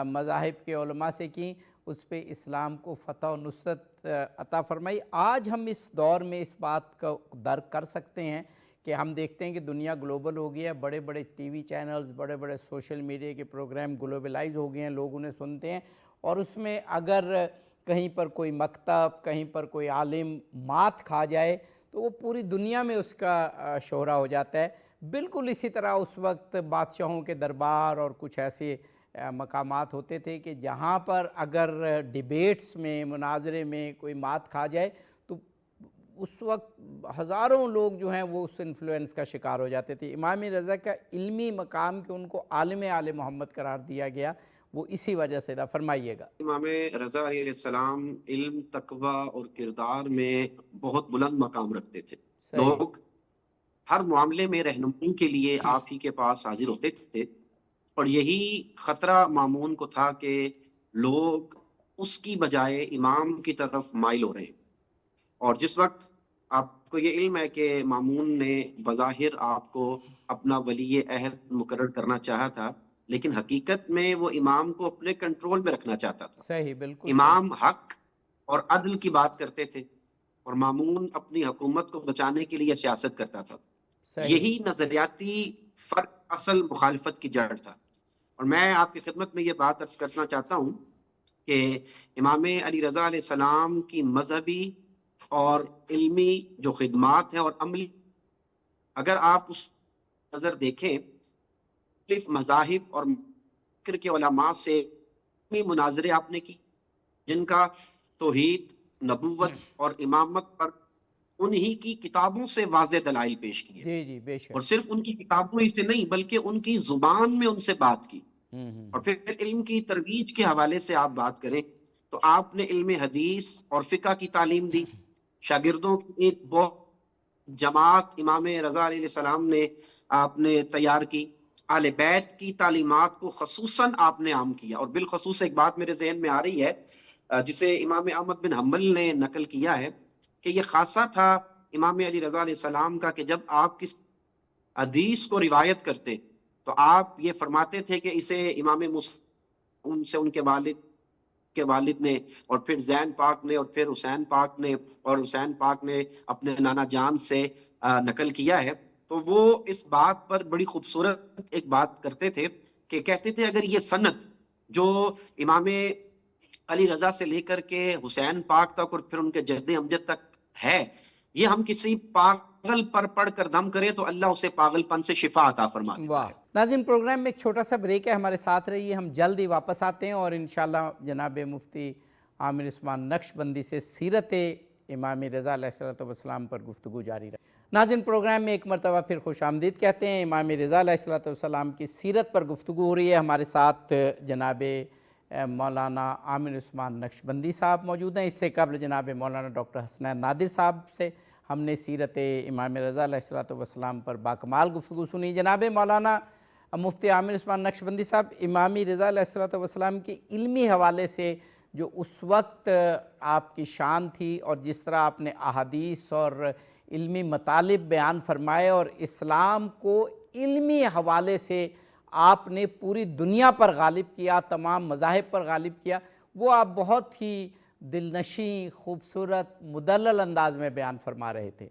مذاہب کے علماء سے کی، اس پہ اسلام کو فتح و نصرت عطا فرمائی۔ آج ہم اس دور میں اس بات کا درک کر سکتے ہیں کہ ہم دیکھتے ہیں کہ دنیا گلوبل ہو گئی ہے، بڑے بڑے ٹی وی چینلز، بڑے بڑے سوشل میڈیا کے پروگرام گلوبلائز ہو گئے ہیں، لوگ انہیں سنتے ہیں، اور اس میں اگر کہیں پر کوئی مکتب، کہیں پر کوئی عالم مات کھا جائے تو وہ پوری دنیا میں اس کا شہرہ ہو جاتا ہے۔ بالکل اسی طرح اس وقت بادشاہوں کے دربار اور کچھ ایسے مقامات ہوتے تھے کہ جہاں پر اگر ڈیبیٹس میں، مناظرے میں کوئی مات کھا جائے تو اس وقت ہزاروں لوگ جو ہیں وہ اس انفلوئنس کا شکار ہو جاتے تھے۔ امام رضا کا علمی مقام کہ ان کو عالم آل محمد قرار دیا گیا، وہ اسی وجہ سے تھا۔ فرمائیے گا۔ امام رضا علیہ السلام علم، تقوی اور کردار میں بہت بلند مقام رکھتے تھے۔ صحیح۔ لوگ ہر معاملے میں رہنمائی کے لیے آپ ہی کے پاس حاضر ہوتے تھے، اور یہی خطرہ مامون کو تھا کہ لوگ اس کی بجائے امام کی طرف مائل ہو رہے ہیں۔ اور جس وقت آپ کو یہ علم ہے کہ مامون نے بظاہر آپ کو اپنا ولی عہد مقرر کرنا چاہا تھا، لیکن حقیقت میں وہ امام کو اپنے کنٹرول میں رکھنا چاہتا تھا۔ صحیح، بالکل امام حق اور عدل کی بات کرتے تھے، اور مامون اپنی حکومت کو بچانے کے لیے سیاست کرتا تھا۔ صحیح۔ یہی نظریاتی فرق اصل مخالفت کی جڑ تھا۔ اور میں آپ کی خدمت میں یہ بات عرض کرنا چاہتا ہوں کہ امام علی رضا علیہ السلام کی مذہبی اور علمی جو خدمات ہیں اور عملی، اگر آپ اس نظر دیکھیں، مختلف مذاہب اور فکر کے علماء سے مناظرے آپ نے کی، جن کا توحید، نبوت اور امامت پر انہی کی کتابوں سے واضح دلائل پیش کیے، جی جی بے شک۔ اور صرف ان کی کتابوں ہی سے نہیں بلکہ ان کی زبان میں ان سے بات کی۔ اور پھر علم کی ترویج کے حوالے سے آپ بات کریں تو آپ نے علم حدیث اور فقہ کی تعلیم دی، شاگردوں کی ایک بہت جماعت امام رضا علیہ السلام نے آپ نے تیار کی، آل بیت کی تعلیمات کو خصوصاً آپ نے عام کیا۔ اور بالخصوص ایک بات میرے ذہن میں آ رہی ہے جسے امام احمد بن حنبل نے نقل کیا ہے کہ یہ خاصہ تھا امام علی رضا علیہ السلام کا کہ جب آپ کس حدیث کو روایت کرتے تو آپ یہ فرماتے تھے کہ اسے امام ان سے ان کے والد نے، اور پھر زین پاک نے، اور پھر حسین پاک نے، اور حسین پاک نے اپنے نانا جان سے نقل کیا ہے۔ تو وہ اس بات پر بڑی خوبصورت ایک بات کرتے تھے کہ کہتے تھے اگر یہ سند جو امام علی رضا سے لے کر کے حسین پاک تک اور پھر ان کے جد امجد تک ہے، یہ ہم کسی پاگل پر پڑھ کر دم کریں تو اللہ اسے پاگل پن سے شفا عطا فرما دیتا واہ ہے۔ ناظرین، پروگرام میں ایک چھوٹا سا بریک ہے، ہمارے ساتھ رہیے، ہم جلد ہی واپس آتے ہیں اور انشاءاللہ جناب مفتی عامر عثمان نقشبندی سے سیرت امام رضا علیہ السلام پر گفتگو جاری رہے۔ ناظرین، پروگرام میں ایک مرتبہ پھر خوش آمدید کہتے ہیں۔ امام رضا علیہ السلام کی سیرت پر گفتگو ہو رہی ہے، ہمارے ساتھ جناب مولانا عامر عثمان نقشبندی صاحب موجود ہیں۔ اس سے قبل جناب مولانا ڈاکٹر حسنین نادر صاحب سے ہم نے سیرت امام رضا علیہ السلام پر باکمال گفتگو سنی۔ جناب مولانا مفتی عامر عثمان نقشبندی صاحب، امام رضا علیہ السلام کی علمی حوالے سے جو اس وقت آپ کی شان تھی اور جس طرح آپ نے احادیث اور علمی مطالب بیان فرمائے اور اسلام کو علمی حوالے سے آپ نے پوری دنیا پر غالب کیا، تمام مذاہب پر غالب کیا، وہ آپ بہت ہی دلنشیں، خوبصورت، مدلل انداز میں بیان فرما رہے تھے۔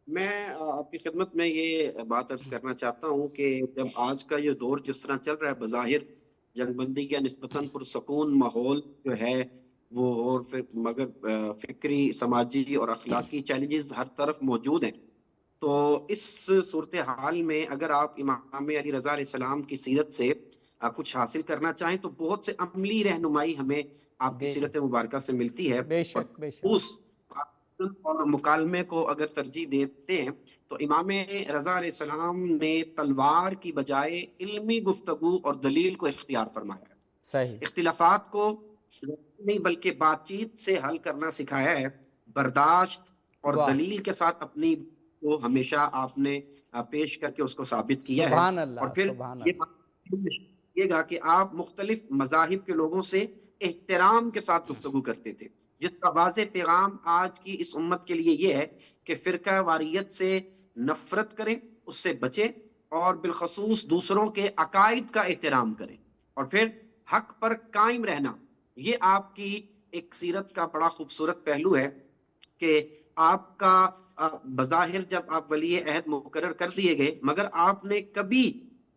میں آپ کی خدمت میں یہ بات عرض کرنا چاہتا ہوں کہ جب آج کا یہ دور جس طرح چل رہا ہے، بظاہر جنگ بندی کا نسبتاً پرسکون ماحول جو ہے وہ، اور مگر فکری، سماجی اور اخلاقی چیلنجز ہر طرف موجود ہیں، تو اس صورتحال میں اگر آپ امام علی رضا علیہ السلام کی سیرت سے کچھ حاصل کرنا چاہیں تو بہت سے عملی رہنمائی ہمیں آپ کی سیرت مبارکہ سے ملتی ہے، بے اور شک بے شک۔ اس اور مکالمے کو اگر ترجیح دیتے ہیں تو امام رضا علیہ السلام نے تلوار کی بجائے علمی گفتگو اور دلیل کو اختیار فرمایا ہے۔ صحیح۔ اختلافات کو نہیں بلکہ بات چیت سے حل کرنا سکھایا ہے، برداشت اور واہ، دلیل کے ساتھ اپنی کو ہمیشہ آپ نے پیش کر کے اس کو ثابت کیا ہے۔ سبحان اور اللہ پھر سبحان یہ اللہ۔ یہ گا کہ آپ مختلف مذاہب کے لوگوں سے احترام کے ساتھ گفتگو کرتے تھے، جس کا واضح پیغام آج کی اس امت کے لیے یہ ہے کہ فرقہ واریت سے نفرت کریں، اس سے بچیں، اور بالخصوص دوسروں کے عقائد کا احترام کریں، اور پھر حق پر قائم رہنا۔ یہ آپ کی ایک سیرت کا بڑا خوبصورت پہلو ہے کہ آپ کا بظاہر جب آپ ولی عہد مقرر کر دیے گئے، مگر آپ نے کبھی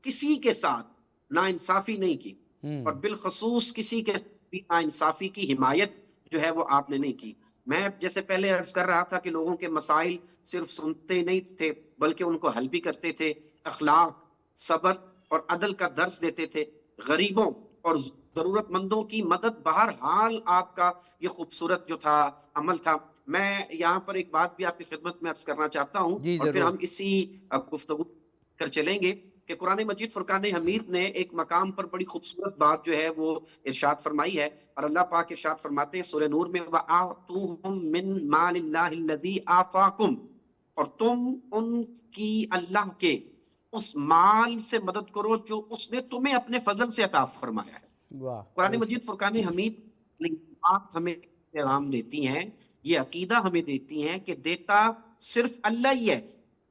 کسی کے ساتھ ناانصافی نہیں کی، اور بالخصوص کسی کے بھی ناانصافی کی حمایت جو ہے وہ آپ نے نہیں کی۔ میں جیسے پہلے عرض کر رہا تھا کہ لوگوں کے مسائل صرف سنتے نہیں تھے بلکہ ان کو حل بھی کرتے تھے، اخلاق، صبر اور عدل کا درس دیتے تھے، غریبوں اور ضرورت مندوں کی مدد، بہرحال آپ کا یہ خوبصورت جو تھا عمل تھا۔ میں یہاں پر ایک بات بھی آپ کی خدمت میں عرض کرنا چاہتا ہوں، جی اور پھر ضرور۔ ہم اسی گفتگو کر چلیں گے کہ قرآن مجید فرقان حمید نے ایک مقام پر بڑی خوبصورت بات جو ہے وہ ارشاد فرمائی ہے، اور اللہ پاک ارشاد فرماتے ہیں سورہ نور میں وَآتُوهُم مِّن مَالِ اللَّهِ الَّذِي آفَاكُم، اور تم ان کی اللہ کے اس مال سے مدد کرو جو اس نے تمہیں اپنے فضل سے عطا فرمایا ہے۔ واہ قرآن بے مجید شک۔ فرقان حمید بات ہمیں پیغام دیتی ہیں، یہ عقیدہ ہمیں دیتی ہیں کہ دیتا صرف اللہ ہی ہے،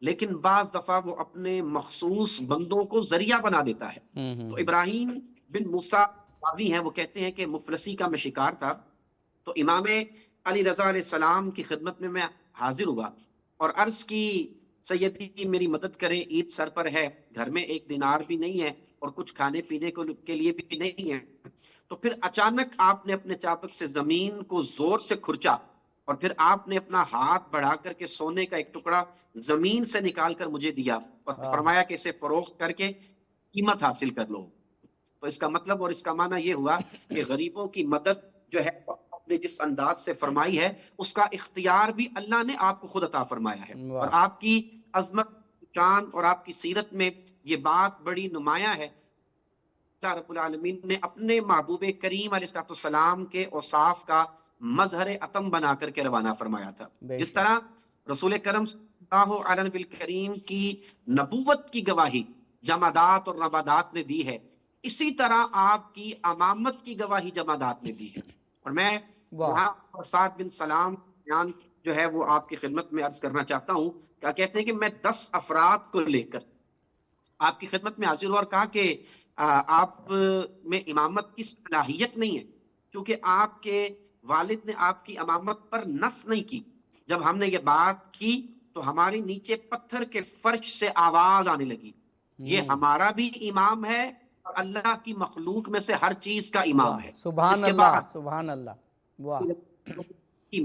لیکن بعض دفعہ وہ اپنے مخصوص بندوں کو ذریعہ بنا دیتا ہے۔ تو ابراہیم بن موسیٰ راوی ہیں، وہ کہتے ہیں کہ مفلسی کا میں شکار تھا، تو امام علی رضا علیہ السلام کی خدمت میں حاضر ہوا اور عرض کی سیدی میری مدد کریں، عید سر پر ہے، گھر میں ایک دینار بھی نہیں ہے اور کچھ کھانے پینے کے لیے بھی نہیں ہے۔ تو پھر اچانک آپ نے اپنے چابک سے زمین کو زور سے کھرچا، اور پھر آپ نے اپنا ہاتھ بڑھا کر کے سونے کا ایک ٹکڑا زمین سے نکال کر مجھے دیا اور فرمایا کہ اسے فروخت کر کے قیمت حاصل کر لو۔ تو اس کا مطلب اور اس کا معنی یہ ہوا کہ غریبوں کی مدد جو ہے آپ نے جس انداز سے فرمائی ہے اس کا اختیار بھی اللہ نے آپ کو خود عطا فرمایا ہے، اور آپ کی عظمت، شان اور آپ کی سیرت میں یہ بات بڑی نمایاں ہے۔ اللہ رب العالمین نے اپنے محبوب کریم علیہ السلام کے اوصاف کا مظہر اتم بنا کر کے روانہ فرمایا تھا۔ جس طرح رسول کرم صلی اللہ علیہ وسلم کی نبوت کی گواہی جمادات اور نباتات نے دی ہے، اسی طرح آپ کی امامت کی گواہی جمادات نے دی ہے۔ اور میں یہاں پر سعد بن سلام بیان جو ہے وہ آپ کی خدمت میں عرض کرنا چاہتا ہوں، کیا کہتے ہیں کہ میں 10 افراد کو لے کر آپ کی خدمت میں حاضر ہوا اور کہا کہ آپ میں امامت کی صلاحیت نہیں ہے، کیونکہ آپ کے والد نے آپ کی امامت پر نص نہیں کی۔ جب ہم نے یہ بات کی تو ہماری نیچے پتھر کے فرش سے آواز آنے لگی، یہ ہمارا بھی امام ہے اور اللہ کی مخلوق میں سے ہر چیز کا امام ہے۔ سبحان اس کے اللہ بعد سبحان اللہ۔ واہ کی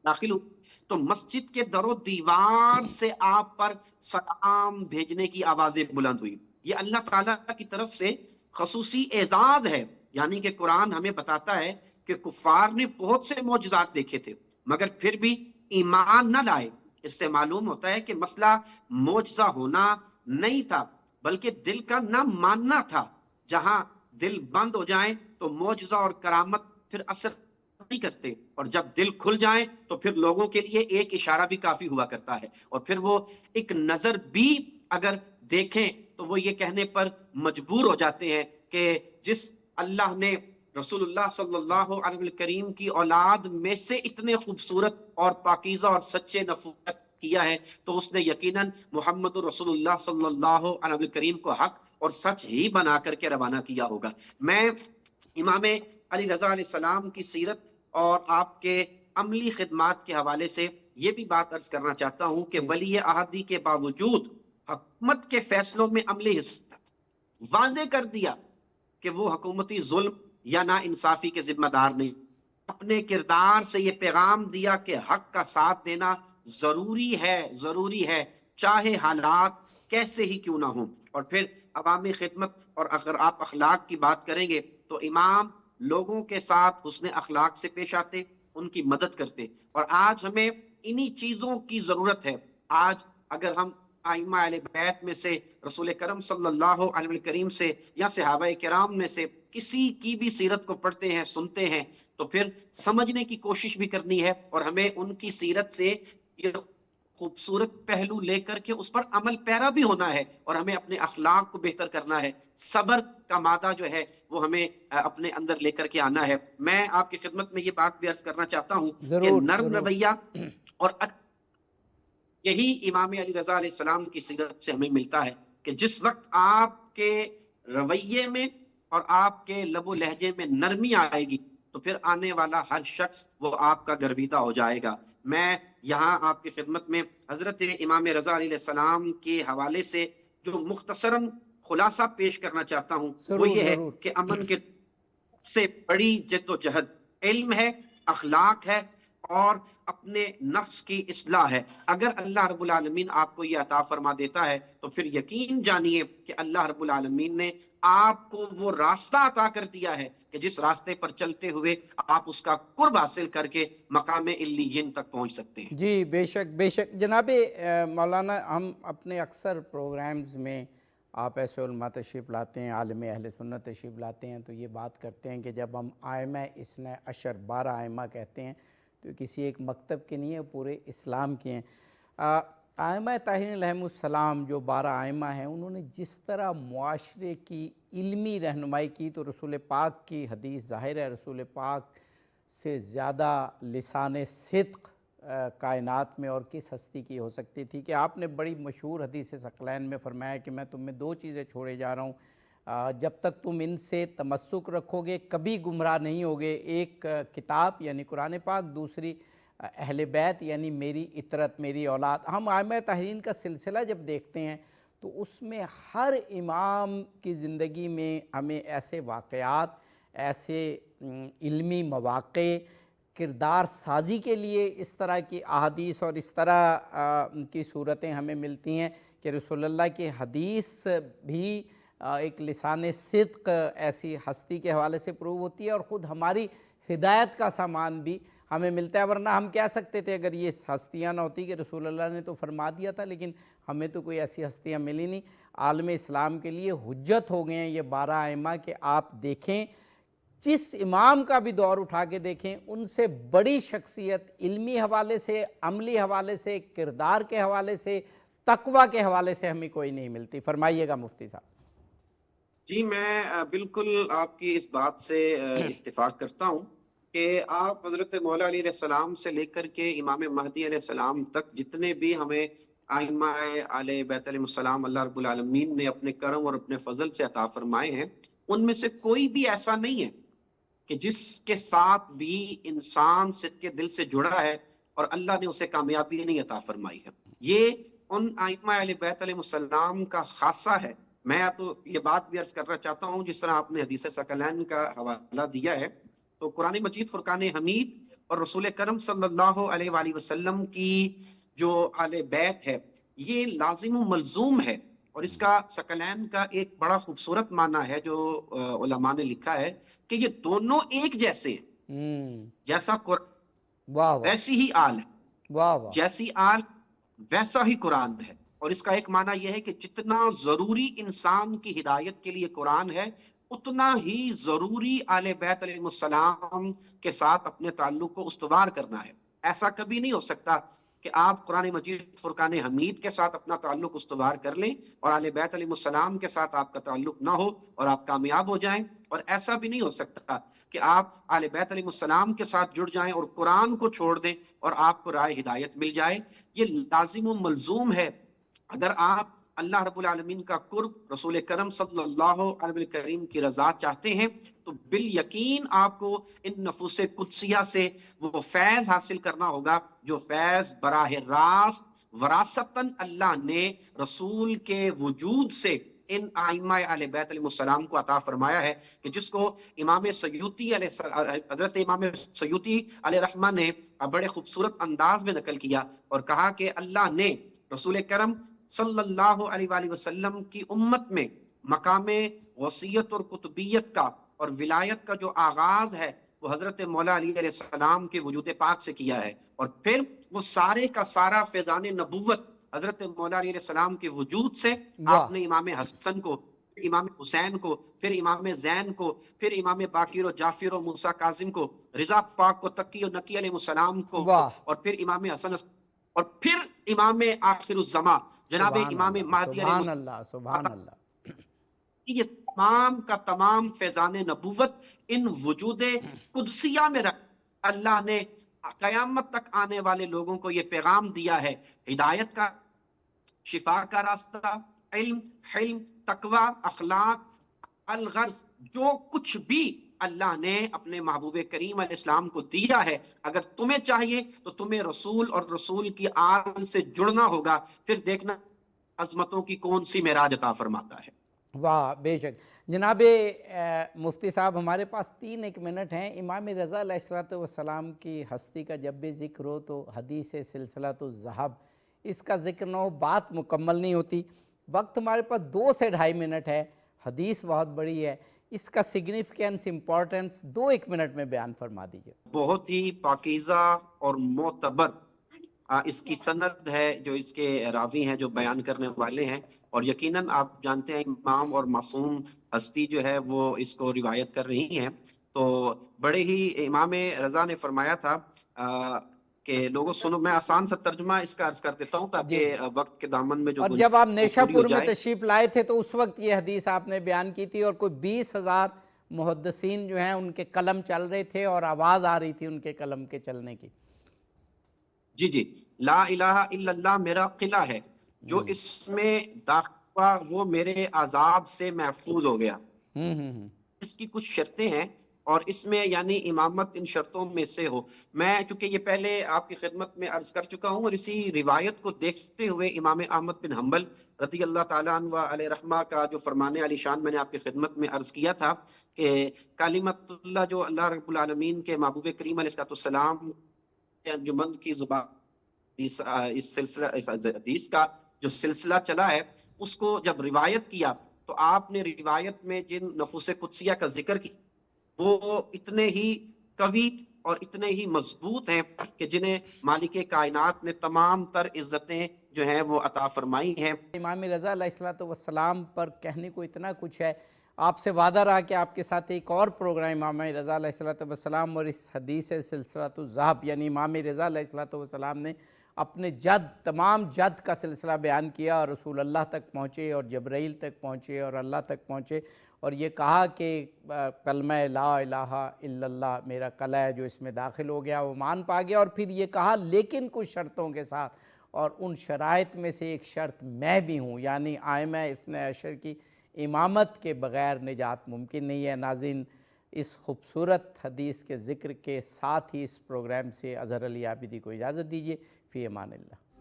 داخل ہوئے تو مسجد کے در و دیوار سے آپ پر سلام بھیجنے کی آوازیں بلند ہوئی. یہ اللہ تعالیٰ کی طرف سے خصوصی اعزاز ہے. یعنی کہ قرآن ہمیں بتاتا ہے کہ کفار نے بہت سے معجزات دیکھے تھے مگر پھر بھی ایمان نہ لائے. اس سے معلوم ہوتا ہے کہ مسئلہ معجزہ ہونا نہیں تھا بلکہ دل کا نہ ماننا تھا. جہاں دل بند ہو جائیں تو معجزہ اور کرامت پھر اثر نہیں کرتے، اور جب دل کھل جائیں تو پھر لوگوں کے لیے ایک اشارہ بھی کافی ہوا کرتا ہے، اور پھر وہ ایک نظر بھی اگر دیکھیں تو وہ یہ کہنے پر مجبور ہو جاتے ہیں کہ جس اللہ نے رسول اللہ صلی اللہ علیہ وسلم کی اولاد میں سے اتنے خوبصورت اور پاکیزہ اور سچے نفوذ کیا ہے تو اس نے یقیناً محمد رسول اللہ صلی اللہ علیہ وسلم کو حق اور سچ ہی بنا کر کے روانہ کیا ہوگا. میں امام علی رضا علیہ السلام کی سیرت اور آپ کے عملی خدمات کے حوالے سے یہ بھی بات عرض کرنا چاہتا ہوں کہ ولی عہدی کے باوجود حکومت کے فیصلوں میں عملی حصہ واضح کر دیا کہ وہ حکومتی ظلم یا نا انصافی کے ذمہ دار نہیں. اپنے کردار سے یہ پیغام دیا کہ حق کا ساتھ دینا ضروری ہے چاہے حالات کیسے ہی کیوں نہ ہوں. اور پھر عوامی خدمت، اور اگر آپ اخلاق کی بات کریں گے تو امام لوگوں کے ساتھ حسن اخلاق سے پیش آتے، ان کی مدد کرتے، اور آج ہمیں انہی چیزوں کی ضرورت ہے. آج اگر ہم ائمہ اہل بیت میں سے رسول کرم صلی اللہ علیہ وسلم سے یا صحابہ کرام میں سے کسی کی بھی سیرت کو پڑھتے ہیں، سنتے ہیں، تو پھر سمجھنے کی کوشش بھی کرنی ہے، اور ہمیں ان کی سیرت سے یہ خوبصورت پہلو لے کر کے اس پر عمل پیرا بھی ہونا ہے، اور ہمیں اپنے اخلاق کو بہتر کرنا ہے. صبر کا مادہ جو ہے وہ ہمیں اپنے اندر لے کر کے آنا ہے. میں آپ کی خدمت میں یہ بات بھی عرض کرنا چاہتا ہوں کہ نرم رویہ اور یہی امام علی رضا علیہ السلام کی سیرت سے ہمیں ملتا ہے کہ جس وقت آپ کے رویے میں اور آپ کے لب و لہجے میں نرمی آئے گی تو پھر آنے والا ہر شخص وہ آپ کا گرویدہ ہو جائے گا. میں یہاں آپ کی خدمت میں حضرت امام رضا علیہ السلام کے حوالے سے جو مختصراً خلاصہ پیش کرنا چاہتا ہوں وہ یہ ہے کہ امن کے سے بڑی جد و جہد علم ہے، اخلاق ہے اور اپنے نفس کی اصلاح ہے. اگر اللہ رب العالمین آپ کو یہ عطا فرما دیتا ہے تو پھر یقین جانیے کہ اللہ رب العالمین نے آپ کو وہ راستہ عطا کر دیا ہے کہ جس راستے پر چلتے ہوئے آپ اس کا قرب حاصل کر کے مقام علیین تک پہنچ سکتے ہیں. جی بے شک جناب مولانا، ہم اپنے اکثر پروگرامز میں آپ ایسے علماء تشریف لاتے ہیں، عالم اہل سنت تشریف لاتے ہیں تو یہ بات کرتے ہیں کہ جب ہم ائمہ اثنا عشر 12 ائمہ کہتے ہیں تو کسی ایک مکتب کے نہیں ہے، پورے اسلام کے ہیں. ائمہ طاہرین علیہم السلام جو 12 ائمہ ہیں انہوں نے جس طرح معاشرے کی علمی رہنمائی کی تو رسول پاک کی حدیث ظاہر ہے، رسول پاک سے زیادہ لسان صدق کائنات میں اور کس ہستی کی ہو سکتی تھی کہ آپ نے بڑی مشہور حدیث ثقلین میں فرمایا کہ میں تم میں 2 چیزیں چھوڑے جا رہا ہوں، جب تک تم ان سے تمسک رکھو گے کبھی گمراہ نہیں ہوگے. ایک کتاب یعنی قرآن پاک، دوسری اہل بیت یعنی میری اطرت، میری اولاد. ہم ائمہ طاہرین کا سلسلہ جب دیکھتے ہیں تو اس میں ہر امام کی زندگی میں ہمیں ایسے واقعات، ایسے علمی مواقع، کردار سازی کے لیے اس طرح کی احادیث اور اس طرح کی صورتیں ہمیں ملتی ہیں کہ رسول اللہ کی حدیث بھی ایک لسان صدق ایسی ہستی کے حوالے سے پروو ہوتی ہے اور خود ہماری ہدایت کا سامان بھی ہمیں ملتا ہے. ورنہ ہم کہہ سکتے تھے اگر یہ ہستیاں نہ ہوتی کہ رسول اللہ نے تو فرما دیا تھا لیکن ہمیں تو کوئی ایسی ہستیاں ملی نہیں. عالم اسلام کے لیے حجت ہو گئے ہیں یہ 12 ائمہ کہ آپ دیکھیں جس امام کا بھی دور اٹھا کے دیکھیں ان سے بڑی شخصیت علمی حوالے سے، عملی حوالے سے، کردار کے حوالے سے، تقوی کے حوالے سے ہمیں کوئی نہیں ملتی. فرمائیے گا مفتی صاحب. جی میں بالکل آپ کی اس بات سے اتفاق کرتا ہوں کہ آپ حضرت مولا علیہ السلام سے لے کر کے امام مہدی علیہ السلام تک جتنے بھی ہمیں ائمہ اہل بیت علیہ السلام اللہ رب العالمین نے اپنے کرم اور اپنے فضل سے عطا فرمائے ہیں ان میں سے کوئی بھی ایسا نہیں ہے کہ جس کے ساتھ بھی انسان صدقے دل سے جڑا ہے اور اللہ نے اسے کامیابی نہیں عطا فرمائی ہے. یہ ان ائمہ اہل بیت علیہ السلام کا خاصہ ہے. میں تو یہ بات بھی عرض کرنا چاہتا ہوں جس طرح آپ نے حدیث ثقلین کا حوالہ دیا ہے تو قرآن مجید فرقان حمید اور رسول کرم صلی اللہ علیہ وآلہ وسلم کی جو آل بیت ہے یہ لازم و ملزوم ہے. اور اس کا ثقلین کا ایک بڑا خوبصورت معنی ہے جو علماء نے لکھا ہے کہ یہ دونوں ایک جیسے ہیں. جیسا قرآن واہ واہ ویسی ہی آل ہے، واہ واہ. جیسی آل ویسا ہی قرآن ہے. اور اس کا ایک معنی یہ ہے کہ جتنا ضروری انسان کی ہدایت کے لیے قرآن ہے اتنا ہی ضروری آل بیت علیہ السلام کے ساتھ اپنے تعلق کو استوار کرنا ہے. ایسا کبھی نہیں ہو سکتا کہ آپ قرآن مجید فرقان حمید کے ساتھ اپنا تعلق استوار کر لیں اور آل بیت علیہ السلام کے ساتھ آپ کا تعلق نہ ہو اور آپ کامیاب ہو جائیں. اور ایسا بھی نہیں ہو سکتا کہ آپ آل بیت علیہ السلام کے ساتھ جڑ جائیں اور قرآن کو چھوڑ دیں اور آپ کو راہ ہدایت مل جائے. یہ لازم و ملزوم ہے. اگر آپ اللہ رب العالمین کا قرب، رسول کرم صلی اللہ علیہ وسلم کی رضا چاہتے ہیں تو بالیقین آپ کو ان نفوس قدسیہ سے وہ فیض حاصل کرنا ہوگا جو فیض براہ راست وراثتاً اللہ نے رسول کے وجود سے ان آئمہ اہل بیت علیہ السلام کو عطا فرمایا ہے، کہ جس کو امام سیوطی حضرت امام سیوطی علیہ رحمہ نے بڑے خوبصورت انداز میں نقل کیا اور کہا کہ اللہ نے رسول کرم صلی اللہ علیہ وآلہ وسلم کی امت میں مقام وصیت اور قطبیت کا اور ولایت کا جو آغاز ہے وہ حضرت مولا علی علیہ السلام کے وجود پاک سے کیا ہے. اور پھر وہ سارے کا سارا فیضان نبوت حضرت مولا علی علیہ السلام کے وجود سے آپ نے امام حسن کو، امام حسین کو، پھر امام زین کو، پھر امام باقر و جعفر و موسیٰ کاظم کو، رضا پاک کو، تقی و نقی علیہ السلام کو، اور پھر امام حسن اور پھر امام آخر الزماں جناب امام مہدی علیہ سبحان اللہ سبحان اللہ. یہ تمام کا تمام فیضان نبوت ان وجود قدسیہ میں رکھ اللہ نے قیامت تک آنے والے لوگوں کو یہ پیغام دیا ہے، ہدایت کا، شفا کا راستہ، علم، حلم، تقوی، اخلاق، الغرض، جو کچھ بھی اللہ نے اپنے محبوب کریم علیہ السلام کو دیا ہے، اگر تمہیں چاہیے تو تمہیں رسول اور رسول کی آل سے جڑنا ہوگا. پھر دیکھنا عظمتوں کی کون سی معراج عطا فرماتا ہے. واہ بے شک. جناب مفتی صاحب ہمارے پاس 3 منٹ ہیں. امام رضا علیہ السلام کی ہستی کا جب بھی ذکر ہو تو حدیث سلسلۃ الذہب اس کا ذکر نہ ہو بات مکمل نہیں ہوتی. وقت ہمارے پاس 2 سے 2.5 منٹ ہے. حدیث بہت بڑی ہے، اس کا سگنیفیکنس، امپورٹنس 2-1 منٹ میں بیان فرما دیجیے. بہت ہی پاکیزہ اور معتبر اس کی سند ہے جو اس کے راوی ہیں جو بیان کرنے والے ہیں. اور یقیناً آپ جانتے ہیں امام اور معصوم ہستی جو ہے وہ اس کو روایت کر رہی ہیں. تو بڑے ہی امام رضا نے فرمایا تھا کہ لوگوں سنو، میں آسان سا ترجمہ اس کا عرض کر دیتا ہوں تاکہ وقت کے دامن میں جو اور جب آپ نیشا پوری ہو پور میں جائے. تشریف لائے تھے تو اس وقت یہ حدیث آپ نے بیان کی تھی اور کوئی 20,000 محدثین جو ہیں ان کے قلم چل رہے تھے اور آواز آ رہی تھی ان کے قلم کے چلنے کی. جی جی، لا الہ الا اللہ میرا قلعہ ہے، جو اس میں داخل ہوا وہ میرے عذاب سے محفوظ ہو گیا. اس کی کچھ شرطیں ہیں اور اس میں یعنی امامت ان شرطوں میں سے ہو. میں چونکہ یہ پہلے آپ کی خدمت میں عرض کر چکا ہوں اور اسی روایت کو دیکھتے ہوئے امام احمد بن حنبل رضی اللہ تعالیٰ عنہ علیہ رحمہ کا جو فرمان علی شان میں نے آپ کی خدمت میں عرض کیا تھا کہ کلمت اللہ جو اللہ رب العالمین کے محبوب کریم علیہ السلام انجمن کی زبان اس سلسلہ حدیث کا جو سلسلہ چلا ہے اس کو جب روایت کیا تو آپ نے روایت میں جن نفوس قدسیہ کا ذکر کیا وہ اتنے ہی قوی اور اتنے ہی مضبوط ہیں کہ جنہیں مالک کائنات نے تمام تر عزتیں جو ہیں وہ عطا فرمائی ہیں. امام رضا علیہ السلام پر کہنے کو اتنا کچھ ہے. آپ سے وعدہ رہا کہ آپ کے ساتھ ایک اور پروگرام امام رضا علیہ السلام اور اس حدیث سلسلۃ الذہب یعنی امام رضا علیہ السلام نے اپنے تمام جد کا سلسلہ بیان کیا اور رسول اللہ تک پہنچے اور جبرائیل تک پہنچے اور اللہ تک پہنچے اور یہ کہا کہ کلمہ لا الہ الا اللہ میرا قلعہ ہے جو اس میں داخل ہو گیا وہ مان پا گیا. اور پھر یہ کہا لیکن کچھ شرطوں کے ساتھ، اور ان شرائط میں سے ایک شرط میں بھی ہوں، یعنی ائمہ اثنا عشر کی امامت کے بغیر نجات ممکن نہیں ہے. ناظرین، اس خوبصورت حدیث کے ذکر کے ساتھ ہی اس پروگرام سے اظہر علی عابدی کو اجازت دیجیے. فی امان اللہ.